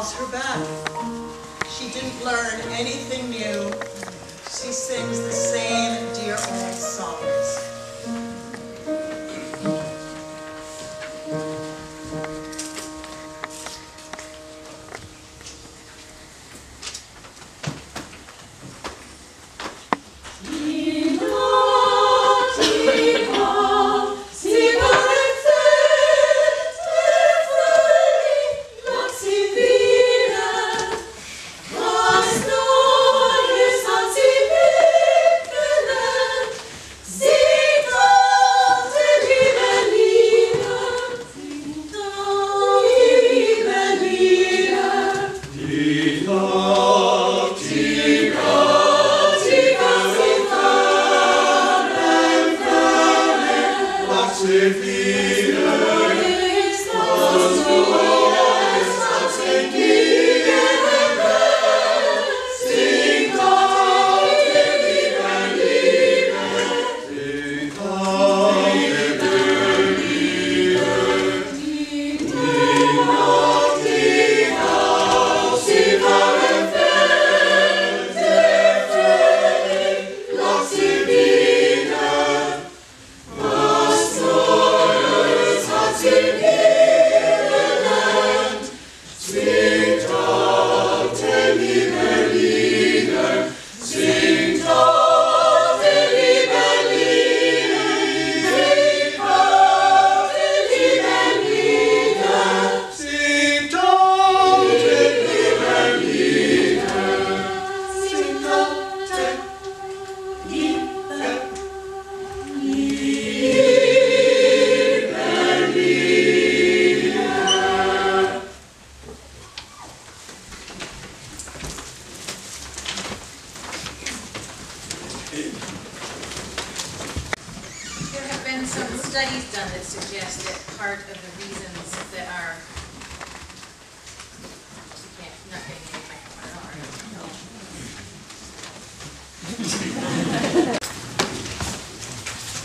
off her back. She didn't learn anything new. She sings the same dear old songs.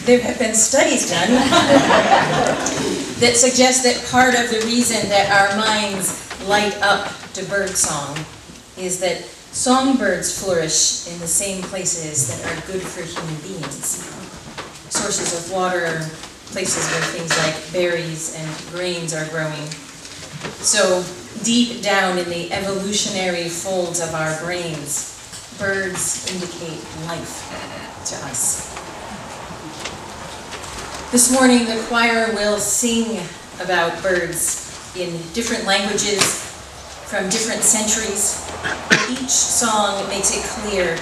There have been studies done that suggest that part of the reason that our minds light up to birdsong is that songbirds flourish in the same places that are good for human beings. Sources of water, places where things like berries and grains are growing. So deep down in the evolutionary folds of our brains, birds indicate life to us. This morning, the choir will sing about birds in different languages from different centuries. Each song makes it clear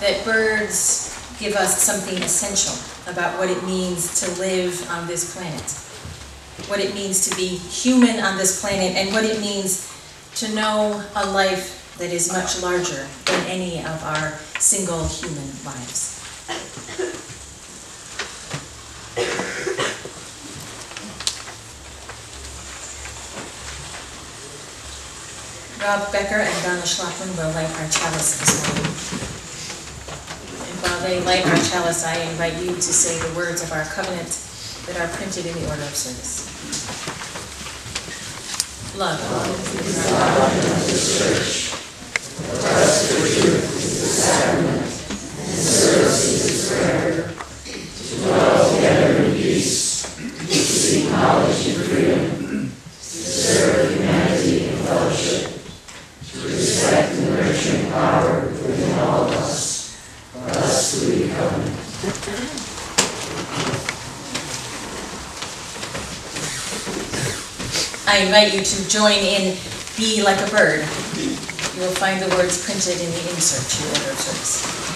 that birds give us something essential about what it means to live on this planet, what it means to be human on this planet, and what it means to know a life that is much larger than any of our single human lives. Rob Becker and Donna Schlafman will light our chalice this morning. And while they light our chalice, I invite you to say the words of our covenant that are printed in the order of service. Love is the doctrine of the Church. Trust for truth is the sacrament, and service is the prayer. To dwell together in peace, to seek knowledge and freedom, to serve humanity in fellowship, to respect the nurturing power within all of us, thus do we covenant. I invite you to join in Be Like a Bird. You will find the words printed in the insert to the order of service.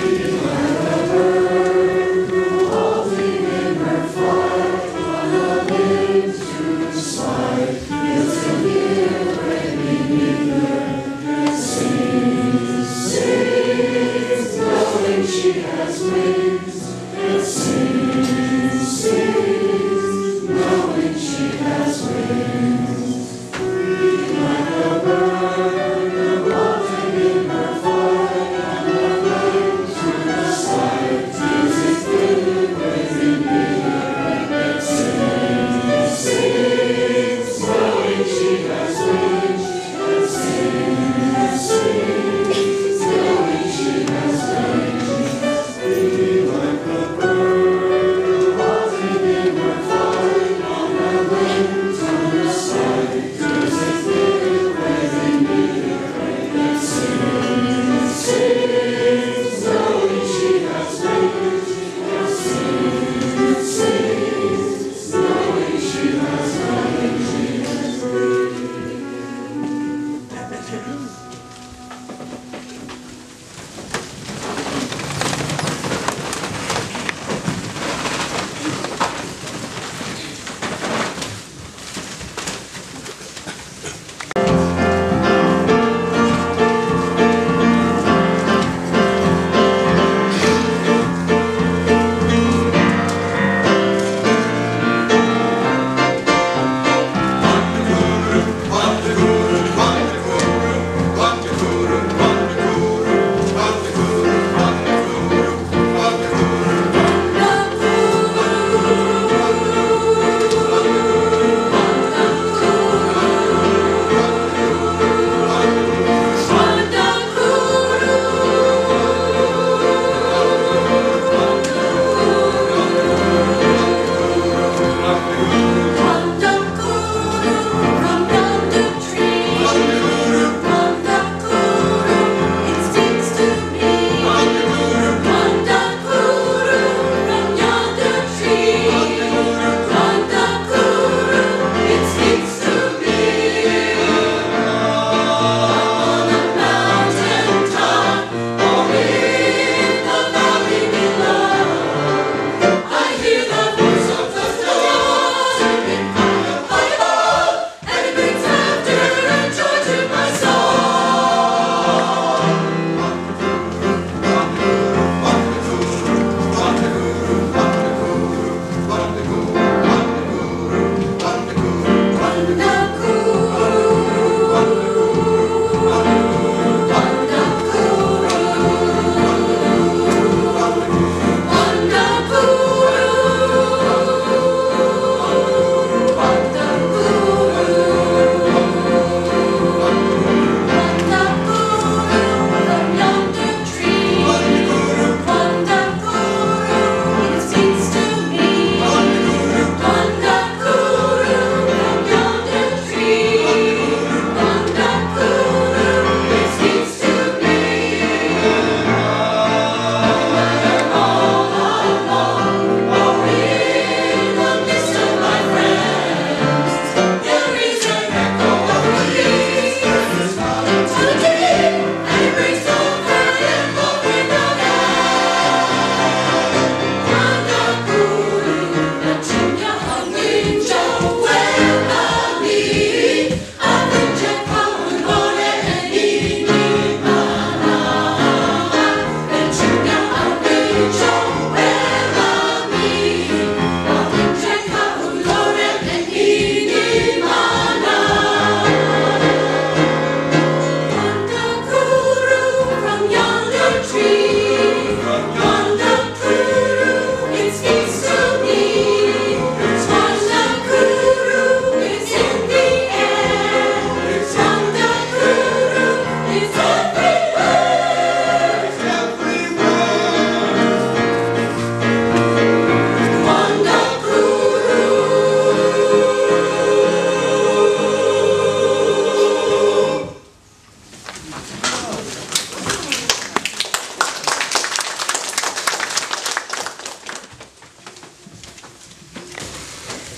Be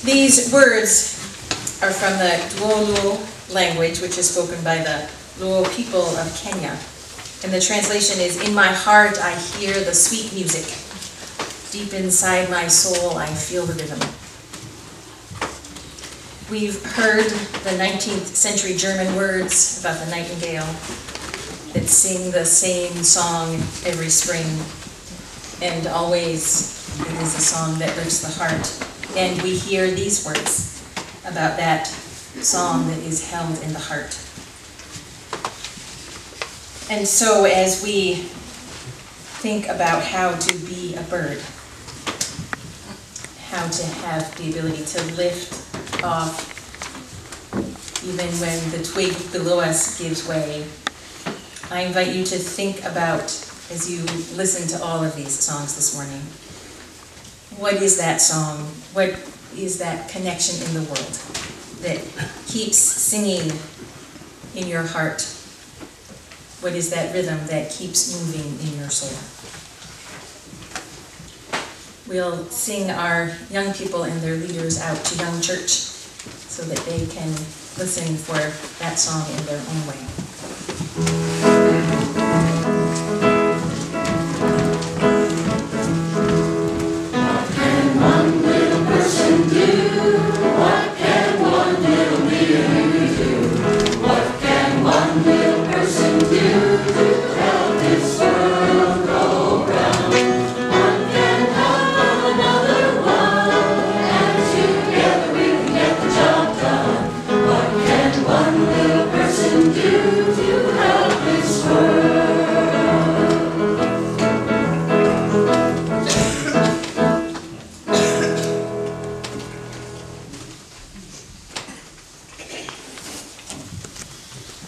These words are from the Luo language, which is spoken by the Luo people of Kenya. And the translation is, "In my heart I hear the sweet music. Deep inside my soul I feel the rhythm." We've heard the 19th century German words about the nightingale that sing the same song every spring, and always it is a song that lifts the heart. And we hear these words about that song that is held in the heart. And so as we think about how to be a bird, how to have the ability to lift off even when the twig below us gives way, I invite you to think about, as you listen to all of these songs this morning, what is that song? What is that connection in the world that keeps singing in your heart? What is that rhythm that keeps moving in your soul? We'll sing our young people and their leaders out to Young Church so that they can listen for that song in their own way. What can one little person do? What can one little being do? What can one little person do to help this world go round? One can help another one, and together we can get the job done. What can one little person do to help this world?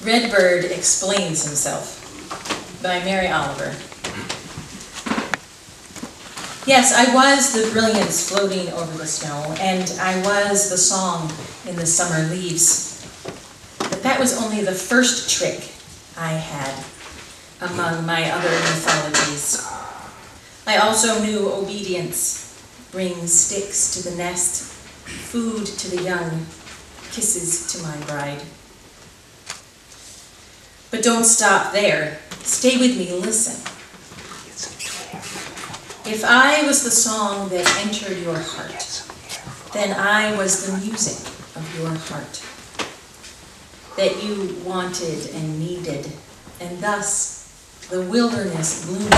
Redbird Explains Himself by Mary Oliver. Yes, I was the brilliance floating over the snow, and I was the song in the summer leaves. But that was only the first trick I had among my other mythologies. I also knew obedience brings sticks to the nest, food to the young, kisses to my bride. But don't stop there. Stay with me, listen. If I was the song that entered your heart, then I was the music of your heart that you wanted and needed, and thus the wilderness bloomed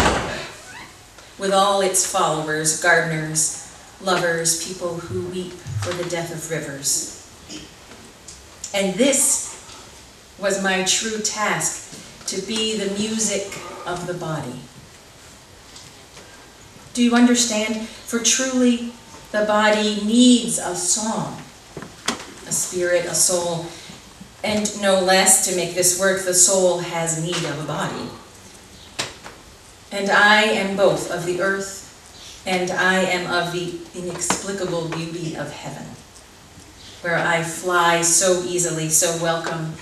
with all its followers, gardeners, lovers, people who weep for the death of rivers. And this was my true task, to be the music of the body. Do you understand? For truly, the body needs a song, a spirit, a soul, and no less, to make this work, the soul has need of a body. And I am both of the earth, and I am of the inexplicable beauty of heaven, where I fly so easily, so welcome.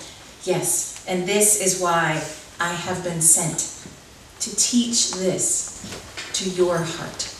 Yes, and this is why I have been sent, to teach this to your heart.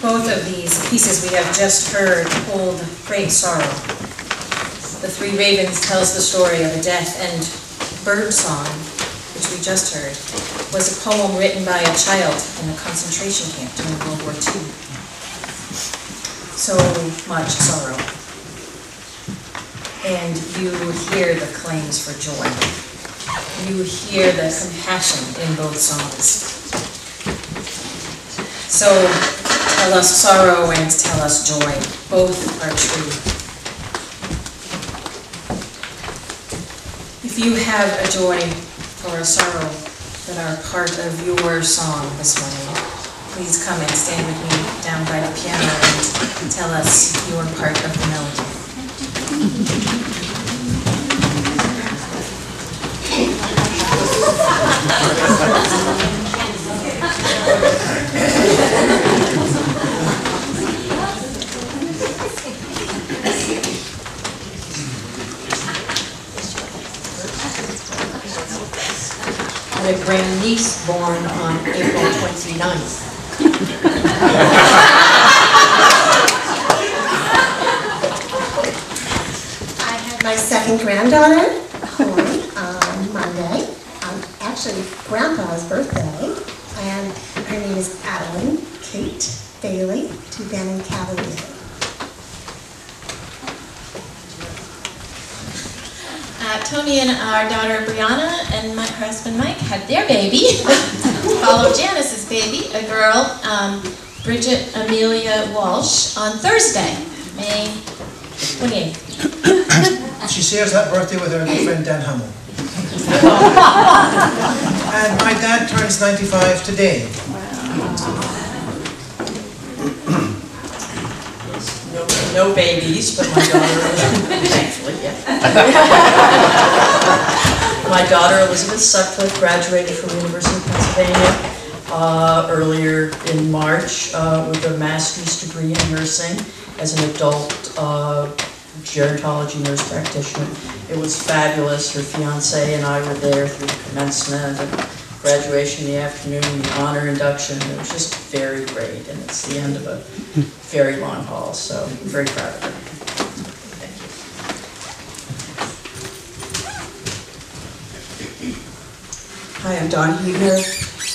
Both of these pieces we have just heard hold great sorrow. The Three Ravens tells the story of a death, and Bird Song, which we just heard, was a poem written by a child in a concentration camp during World War II. So much sorrow. And you hear the claims for joy. You hear the compassion in both songs. So tell us sorrow and tell us joy. Both are true. If you have a joy or a sorrow that are part of your song this morning, please come and stand with me down by the piano and tell us your part of the melody. I had a grandniece born on April 29th. I had my second granddaughter born on Monday, actually Grandpa's birthday, and her name is Adeline Kate Bailey to Bannon Cavalier. Tony and our daughter Brianna and my husband Mike had their baby, followed Janice's baby, a girl, Bridget Amelia Walsh, on Thursday, May 28th. She shares that birthday with her good friend Dan Hummel. And my dad turns 95 today. No babies, but my daughter, thankfully, yeah. My daughter Elizabeth Sutcliffe graduated from the University of Pennsylvania earlier in March with a master's degree in nursing as an adult gerontology nurse practitioner. It was fabulous. Her fiance and I were there through the commencement and graduation in the afternoon, the honor induction. It was just very great, and it's the end of a very long haul, so I'm very proud of her. Thank you. Hi, I'm Dawn Huebner.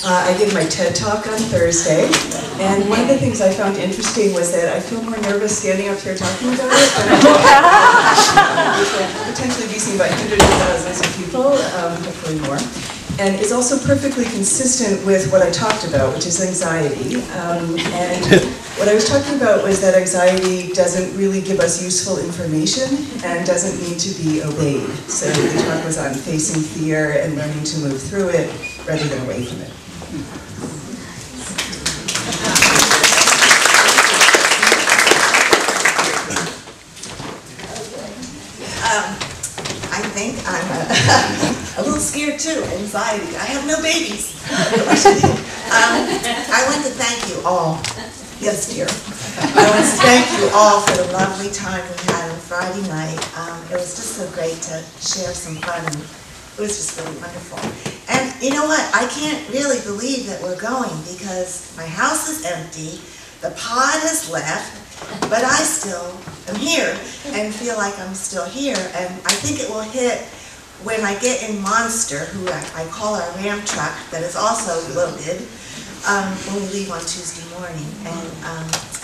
I gave my TED Talk on Thursday, and one of the things I found interesting was that I feel more nervous standing up here talking about it than I do. Which will potentially be seen by hundreds of thousands of people, hopefully more. And it's also perfectly consistent with what I talked about, which is anxiety. And what I was talking about was that anxiety doesn't really give us useful information and doesn't need to be obeyed. So the talk was on facing fear and learning to move through it rather than away from it. I think I'm a little scared too, anxiety. I have no babies. I want to thank you all. Yes, dear. I want to thank you all for the lovely time we had on Friday night. It was just so great to share some fun, and it was just really wonderful. And you know what? I can't really believe that we're going because my house is empty, the pod has left, but I still am here and feel like I'm still here. And I think it will hit when I get in Monster, who I call our Ram truck that is also loaded, when we leave on Tuesday morning. And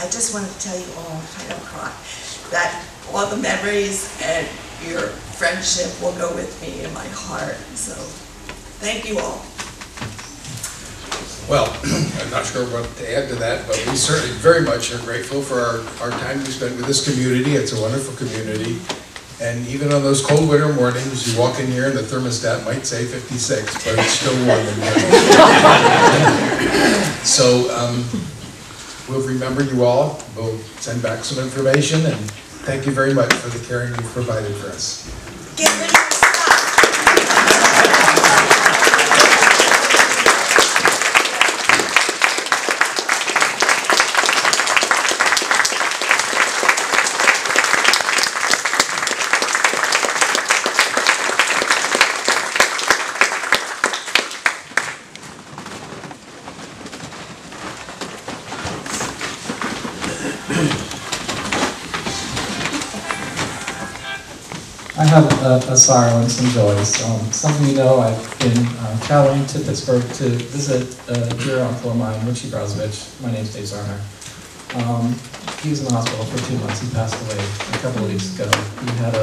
I just wanted to tell you all, if I don't cry, that all the memories and your friendship will go with me in my heart. So thank you all. Well, I'm not sure what to add to that, but we certainly very much are grateful for our time we spent with this community. It's a wonderful community. And even on those cold winter mornings, you walk in here and the thermostat might say 56, but it's still warm in here. So we'll remember you all. We'll send back some information, and thank you very much for the caring you've provided for us. Get ready. I have a sorrow and some joys. Some of you know I've been traveling to Pittsburgh to visit a dear uncle of mine, Richie Brozovich. My name's Dave Zarner. He was in the hospital for 2 months. He passed away a couple of weeks ago. He had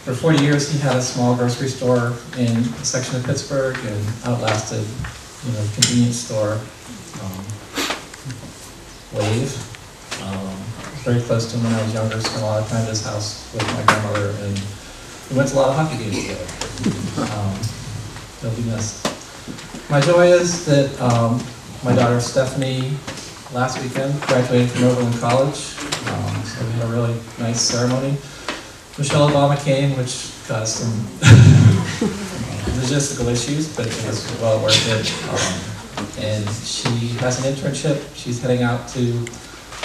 for 40 years, he had a small grocery store in a section of Pittsburgh and outlasted, the convenience store. Wave. Very close to him when I was younger, spent a lot of time at his house with my grandmother, and we went to a lot of hockey games together. He'll be missed. My joy is that my daughter Stephanie last weekend graduated from Oberlin College, so we had a really nice ceremony. Michelle Obama came, which caused some logistical issues, but it was well worth it. And she has an internship. She's heading out to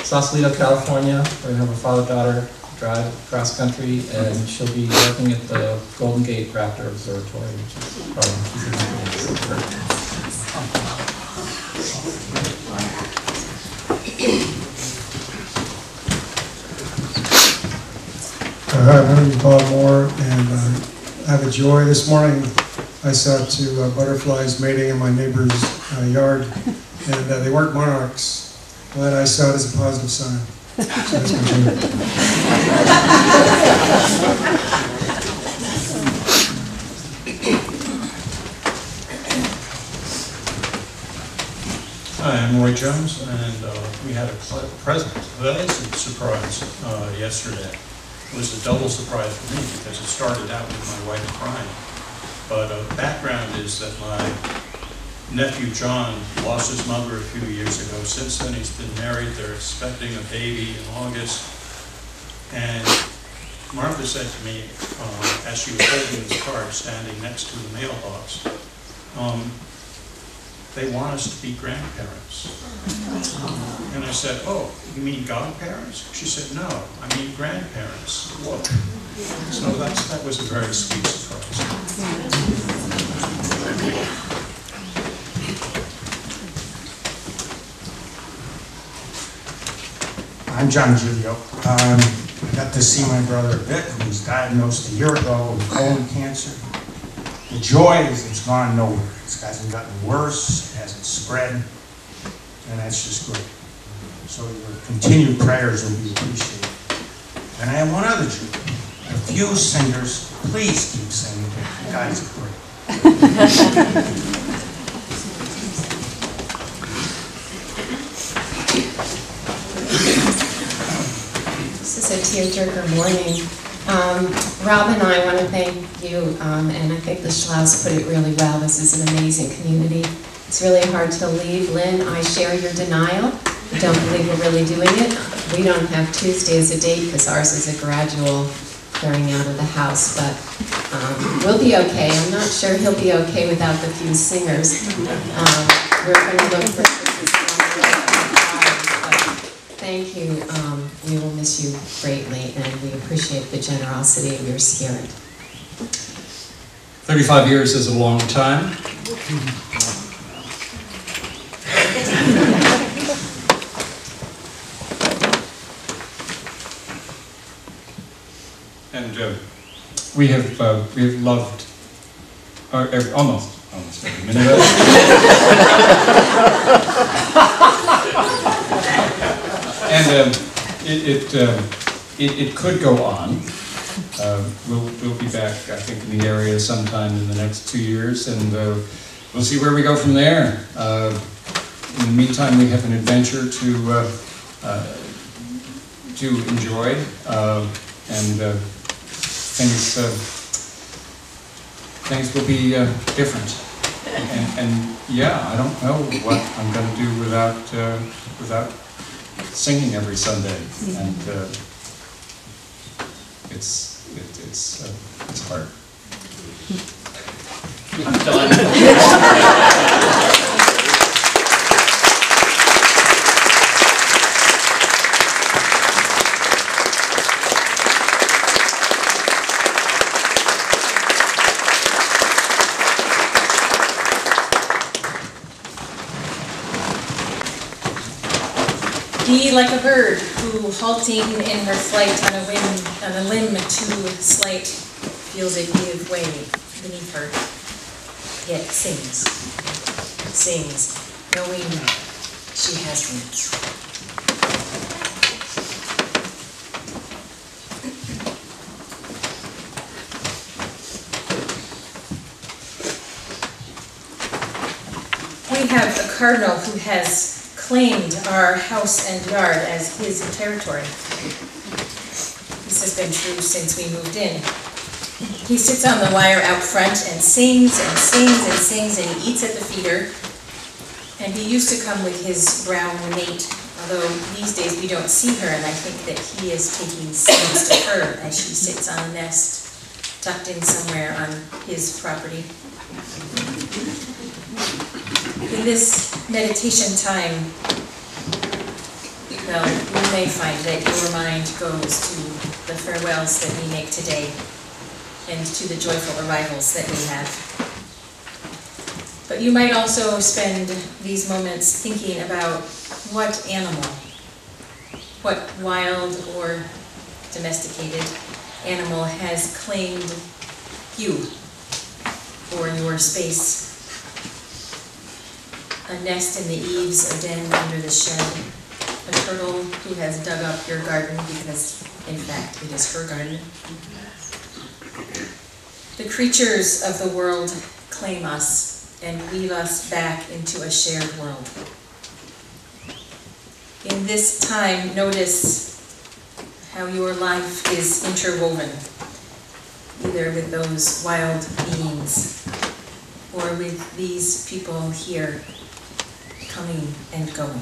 Sausalito, California. We're going to have a father-daughter drive cross country, and she'll be working at the Golden Gate Raptor Observatory, which is she's in Hi, my name is Bob Moore, and I have a joy. This morning I saw two butterflies mating in my neighbor's yard, and they weren't monarchs. But I saw it as a positive sign. So that's my joy. Hi, I'm Roy Jones, and we had a present, a pleasant surprise yesterday. It was a double surprise for me because it started out with my wife crying. But the background is that my nephew John lost his mother a few years ago. Since then he's been married. They're expecting a baby in August. And Martha said to me, as she was holding his card standing next to the mailbox, they want us to be grandparents. And I said, oh, you mean godparents? She said, no, I mean grandparents. Look. So that was a very sweet surprise. I'm John Giulio. I got to see my brother Vic, who was diagnosed a year ago with colon cancer. The joy is it's gone nowhere. It hasn't gotten worse, it hasn't spread, and that's just great. So your continued prayers will be appreciated. And I have one other joy. The FUUSE singers, please keep singing. You guys are great. This is a tearjerker morning. Rob and I want to thank you, and I think the Schlaus put it really well. This is an amazing community. It's really hard to leave. Lynn, I share your denial. I don't believe we're really doing it. We don't have Tuesday as a date because ours is a gradual clearing out of the house, but we'll be okay. I'm not sure he'll be okay without the few singers. We're going to look for thank you. We will miss you greatly, and we appreciate the generosity of your spirit. 35 years is a long time. And we have loved almost every minute of it. And it could go on. We'll be back, I think, in the area sometime in the next 2 years, and we'll see where we go from there. In the meantime, we have an adventure to enjoy, and things will be different. And yeah, I don't know what I'm going to do without singing every Sunday, and it's hard. I'm done. Be like a bird who, halting in her flight on a limb too slight, feels it give way beneath her, yet sings, knowing she has wings. We have a cardinal who has claimed our house and yard as his territory. This has been true since we moved in. He sits on the wire out front and sings and sings and sings, and he eats at the feeder. And he used to come with his brown mate, although these days we don't see her, and I think that he is taking seeds to her as she sits on a nest tucked in somewhere on his property. In this meditation time, well, you may find that your mind goes to the farewells that we make today and to the joyful arrivals that we have. But you might also spend these moments thinking about what animal, what wild or domesticated animal has claimed you or your space. A nest in the eaves, a den under the shed, a turtle who has dug up your garden because, in fact, it is her garden. The creatures of the world claim us and weave us back into a shared world. In this time, notice how your life is interwoven, either with those wild beings or with these people here, coming and going.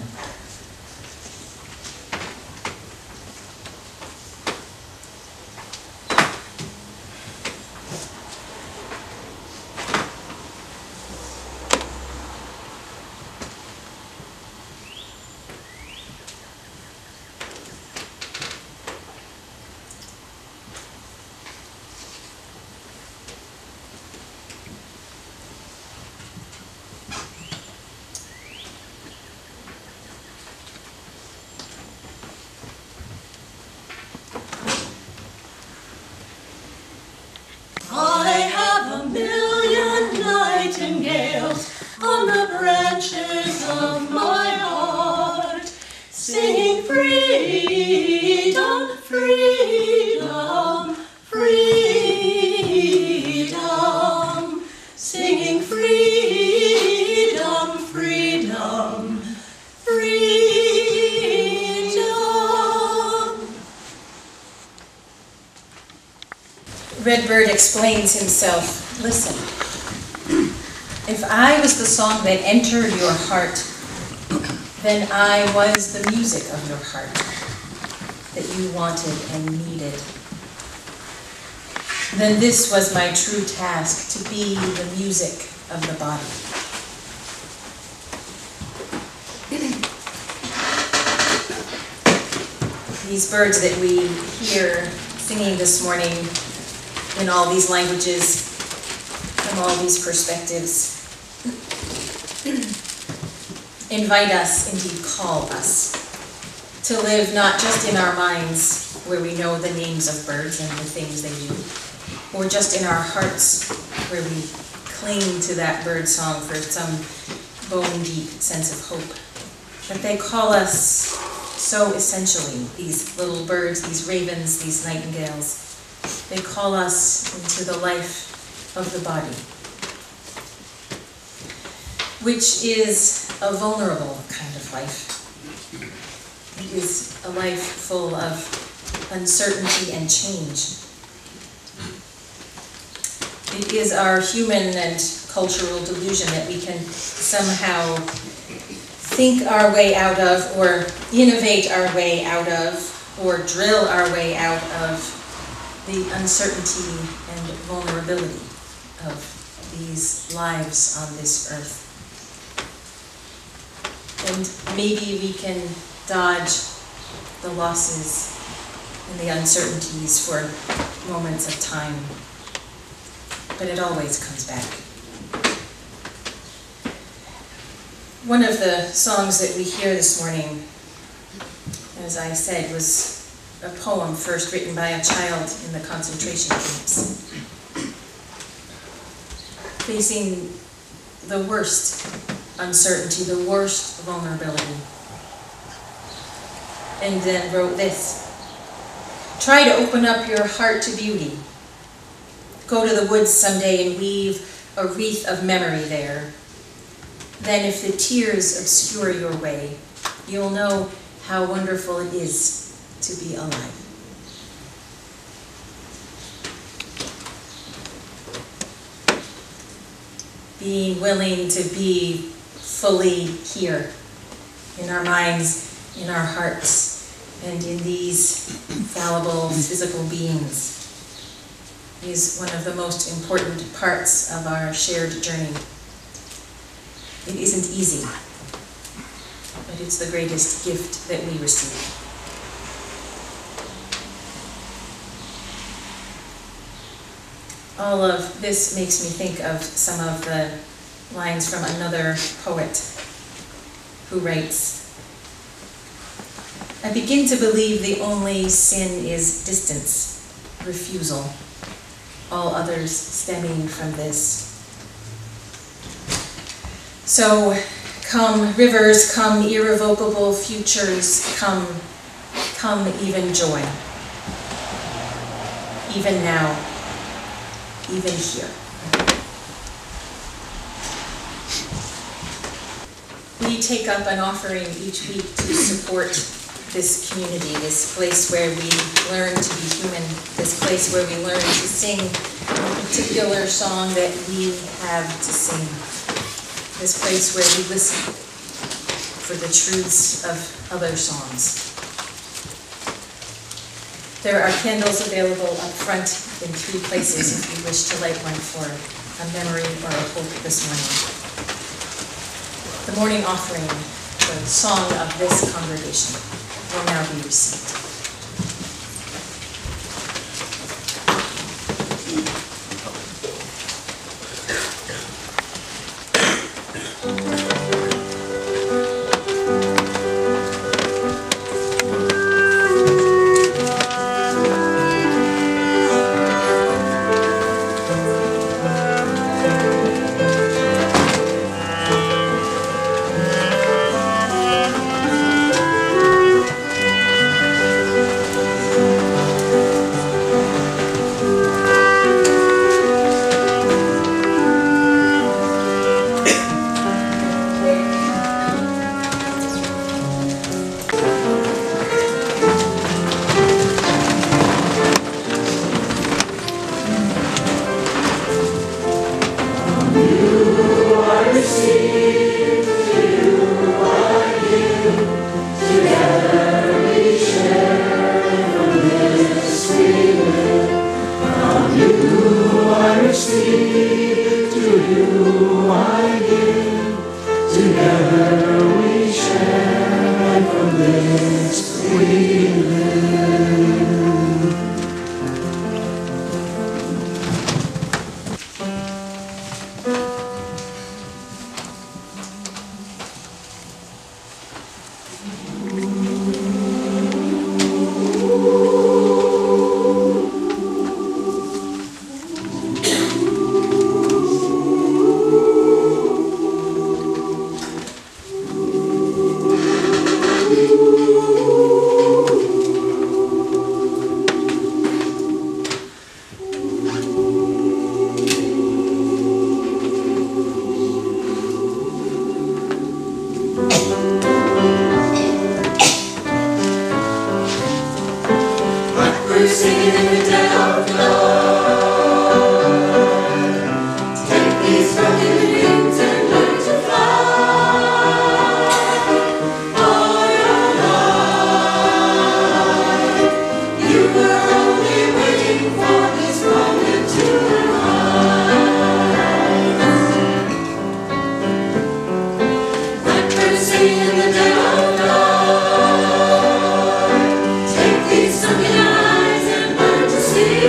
On the branches of my heart, singing freedom, freedom, freedom, singing freedom, freedom, freedom. Redbird explains himself. Listen. If I was the song that entered your heart, then I was the music of your heart that you wanted and needed. Then this was my true task, to be the music of the body. These birds that we hear singing this morning in all these languages, from all these perspectives, invite us, indeed call us, to live not just in our minds where we know the names of birds and the things they do, or just in our hearts where we cling to that bird song for some bone-deep sense of hope. But they call us so essentially, these little birds, these ravens, these nightingales, they call us into the life of the body, which is a vulnerable kind of life. It is a life full of uncertainty and change. It is our human and cultural delusion that we can somehow think our way out of, or innovate our way out of, or drill our way out of the uncertainty and vulnerability of these lives on this earth. And maybe we can dodge the losses and the uncertainties for moments of time, but it always comes back. One of the songs that we hear this morning, as I said, was a poem first written by a child in the concentration camps, facing the worst uncertainty, the worst vulnerability. And then wrote this: try to open up your heart to beauty. Go to the woods someday and weave a wreath of memory there. Then if the tears obscure your way, you'll know how wonderful it is to be alive. Being willing to be fully here, in our minds, in our hearts, and in these fallible physical beings, is one of the most important parts of our shared journey. It isn't easy, but it's the greatest gift that we receive. All of this makes me think of some of the lines from another poet who writes, "I begin to believe the only sin is distance, refusal, all others stemming from this. So come rivers, come irrevocable futures, come even joy, even now, even here." We take up an offering each week to support this community, this place where we learn to be human, this place where we learn to sing a particular song that we have to sing, this place where we listen for the truths of other songs. There are candles available up front in 3 places if you wish to light one for a memory or a hope this morning. The morning offering, the song of this congregation, will now be received. See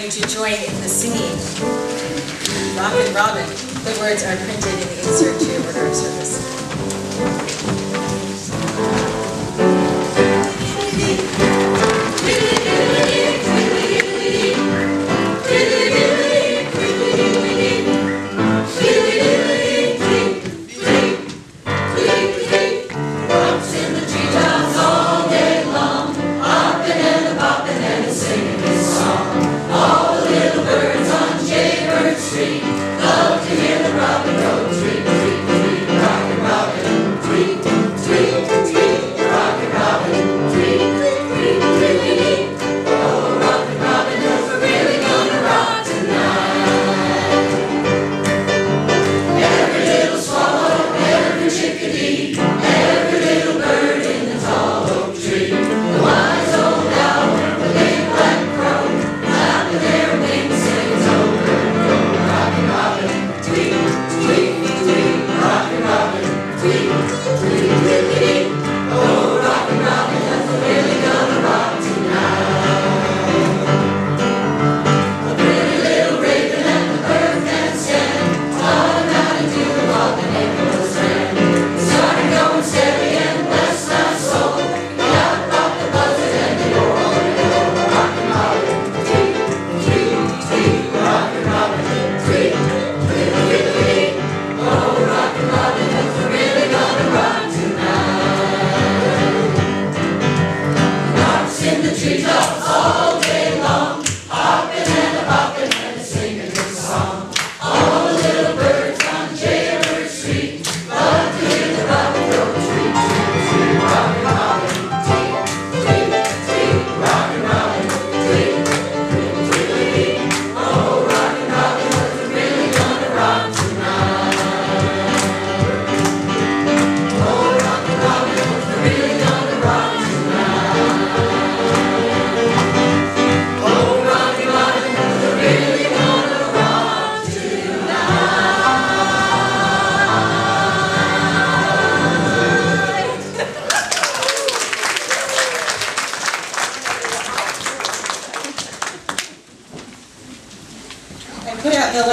going to join in the singing. Rockin' Robin. The words are printed in the insert to your order of service.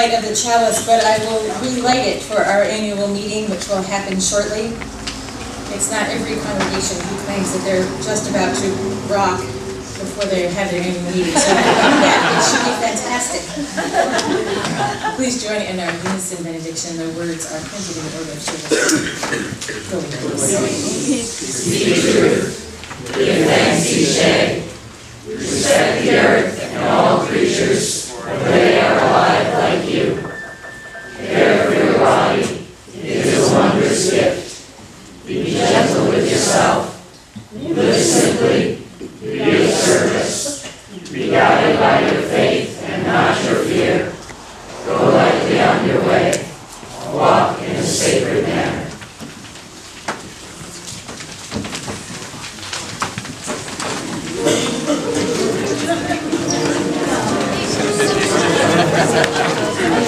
Of the chalice, but I will relight it for our annual meeting, which will happen shortly. It's not every congregation who claims that they're just about to rock before they have their annual meeting, so yeah, it should be fantastic. Please join in our unison benediction. The words are printed in the order of service. Go with Speak truth, give thanks each day, respect the earth and all creatures, for they are alive like you. Care for your body, it is a wondrous gift. Be gentle with yourself, live simply, be of service, be guided by your faith and not your fear. Go lightly on your way, walk in a sacred manner.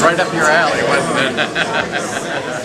Right up your alley, wasn't it?